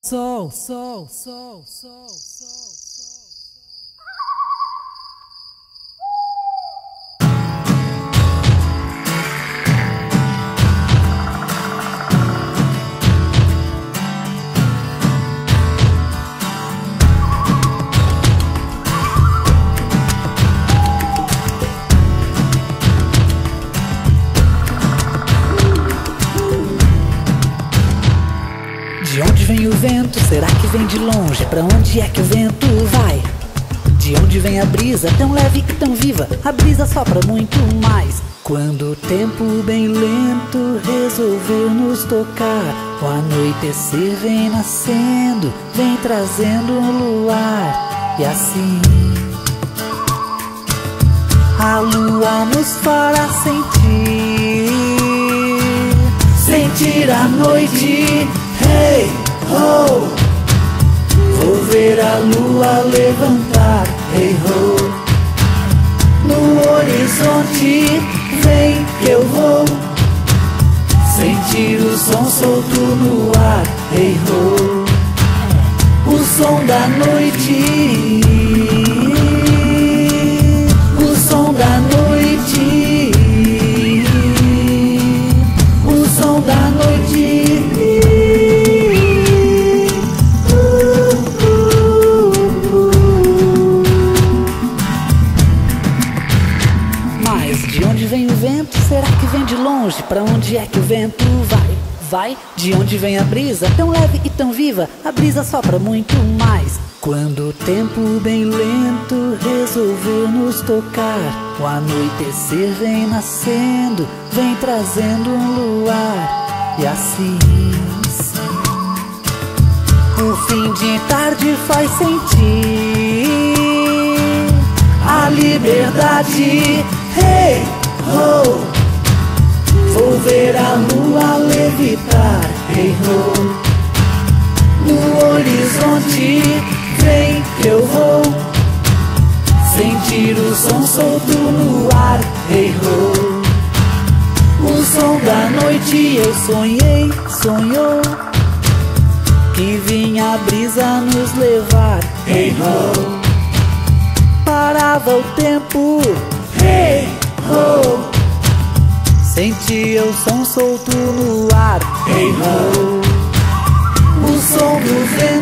Sol, sol, sol, sol, sol. De onde vem o vento? Será que vem de longe? Pra onde é que o vento vai? De onde vem a brisa tão leve e tão viva? A brisa sopra muito mais. Quando o tempo bem lento resolveu nos tocar, o anoitecer vem nascendo, vem trazendo um luar. E assim a lua nos fará sentir a noite. Hey, ho, vou ver a lua levantar. Hey, ho, no horizonte vem que eu vou sentir o som solto no ar. Hey, ho, o som da noite, o som da noite, o som da noite. De onde vem o vento? Será que vem de longe? Pra onde é que o vento vai? Vai? De onde vem a brisa tão leve e tão viva? A brisa sopra muito mais. Quando o tempo bem lento resolveu nos tocar, o anoitecer vem nascendo, vem trazendo um luar. E assim o fim de tarde faz sentir a liberdade. Hey, ho, vou ver a lua levitar. Hey, ho, no horizonte vem que eu vou sentir o som solto no ar. Hey, ho, o som da noite. Eu sonhei, sonhou que vinha a brisa nos levar. Hey, ho, parava o tempo. Hey, ho, sentia o som solto no ar. Hey, ho, o som do vento.